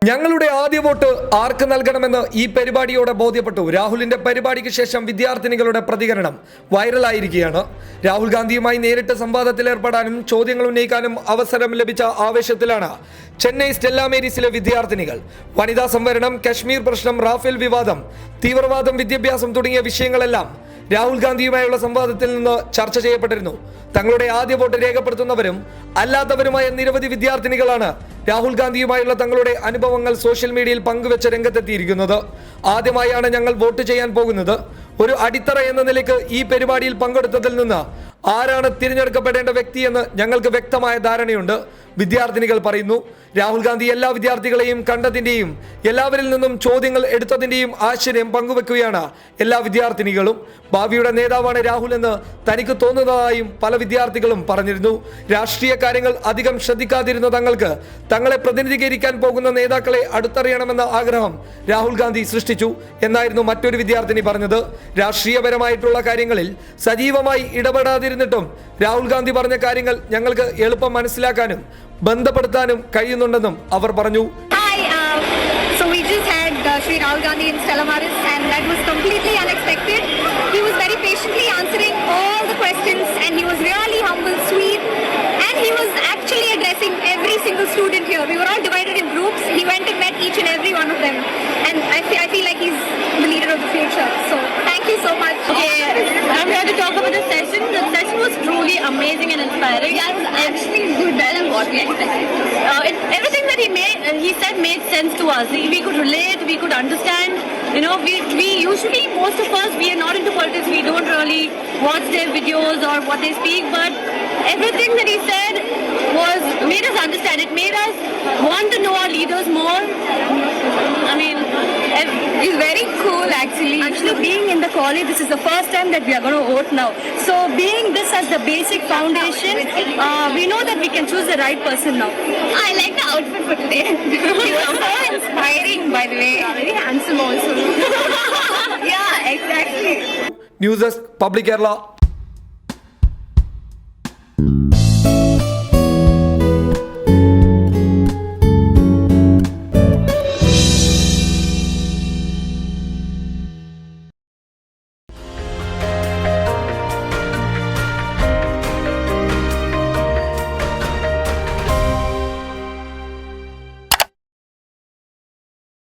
ഞങ്ങളുടെ ആദ്യ വോട്ട് ആർക്ക് നൽകണമെന്ന് ഈ പരിപാടിയോടെ ബോധ്യപ്പെട്ടു. രാഹുലിന്റെ പരിപാടിക്ക് ശേഷം വിദ്യാർത്ഥിനികളുടെ പ്രതികരണം വൈറലായിരിക്കുകയാണ്. രാഹുൽ ഗാന്ധിയുമായി നേരിട്ട് സംവാദത്തിൽ ഏർപ്പെടാനും ചോദ്യങ്ങൾ ഉന്നയിക്കാനും അവസരം ലഭിച്ച ആവേശത്തിലാണ് ചെന്നൈ സ്റ്റെല്ല മേരീസിലെ വിദ്യാർത്ഥിനികൾ. വനിതാ സംവരണം, കശ്മീർ പ്രശ്നം, റാഫേൽ വിവാദം, തീവ്രവാദം, വിദ്യാഭ്യാസം തുടങ്ങിയ വിഷയങ്ങളെല്ലാം രാഹുൽ ഗാന്ധിയുമായുള്ള സംവാദത്തിൽ നിന്ന് ചർച്ച ചെയ്യപ്പെട്ടിരുന്നു. തങ്ങളുടെ ആദ്യ വോട്ട് രേഖപ്പെടുത്തുന്നവരും അല്ലാത്തവരുമായ നിരവധി വിദ്യാർത്ഥിനികളാണ് രാഹുൽ ഗാന്ധിയുമായുള്ള തങ്ങളുടെ അനുഭവങ്ങൾ സോഷ്യൽ മീഡിയയിൽ പങ്കുവെച്ച് രംഗത്തെത്തിയിരിക്കുന്നത്. ആദ്യമായാണ് ഞങ്ങൾ വോട്ട് ചെയ്യാൻ പോകുന്നത്. ഒരു അടിത്തറ എന്ന നിലയ്ക്ക് ഈ പരിപാടിയിൽ പങ്കെടുത്തതിൽ നിന്ന് ആരാണ് തിരഞ്ഞെടുക്കപ്പെടേണ്ട വ്യക്തിയെന്ന് ഞങ്ങൾക്ക് വ്യക്തമായ ധാരണയുണ്ട്, വിദ്യാർത്ഥിനികൾ പറയുന്നു. രാഹുൽ ഗാന്ധി എല്ലാ വിദ്യാർത്ഥികളെയും കണ്ടതിന്റെയും എല്ലാവരിൽ നിന്നും ചോദ്യങ്ങൾ എടുത്തതിന്റെയും ആശ്ചര്യം പങ്കുവെക്കുകയാണ് എല്ലാ വിദ്യാർത്ഥിനികളും. ഭാവിയുടെ നേതാവാണ് രാഹുൽ എന്ന് തനിക്ക് തോന്നുന്നതായും പല വിദ്യാർത്ഥികളും പറഞ്ഞിരുന്നു. രാഷ്ട്രീയ കാര്യങ്ങൾ അധികം ശ്രദ്ധിക്കാതിരുന്ന തങ്ങൾക്ക് തങ്ങളെ പ്രതിനിധീകരിക്കാൻ പോകുന്ന നേതാക്കളെ അടുത്തറിയണമെന്ന ആഗ്രഹം രാഹുൽ ഗാന്ധി സൃഷ്ടിച്ചു എന്നായിരുന്നു മറ്റൊരു വിദ്യാർത്ഥിനി പറഞ്ഞത്. രാഷ്ട്രീയപരമായിട്ടുള്ള കാര്യങ്ങളിൽ സജീവമായി ഇടപെടാതിരുന്നിട്ടും രാഹുൽ ഗാന്ധി പറഞ്ഞ കാര്യങ്ങൾ ഞങ്ങൾക്ക് എളുപ്പം മനസ്സിലാക്കാനും ബന്ധപ്പെടുത്താനും കഴിയുന്നുണ്ടെന്നും അവർ പറഞ്ഞു. So we just had Shri Rahul Gandhi in Stella Maris, and that was completely unexpected. He was very patiently answering all the questions, and he was really humble, sweet, and he was actually addressing every single student here. We were all divided in groups. He went and met each and every one of them, and I feel like he's the leader of the future. So thank you so much. Okay, I'm here to talk about the session. The session was truly amazing and inspiring. Yeah, it was actually good, better than what we expected. Everything that he said made sense to us. We could relate, we could understand. You know, we usually, most of us, we are not into politics. We don't really watch their videos or what they speak, but everything that he said made us understand. It made us want to know our leaders more. I mean, He's very cool actually. Being in the college, this is the first time that we are going to vote now. So being this as the basic foundation, we know that we can choose the right person now. I like the outfit for today. He was so inspiring, by the way. Very handsome also. Yeah, exactly. News desk, public Kerala.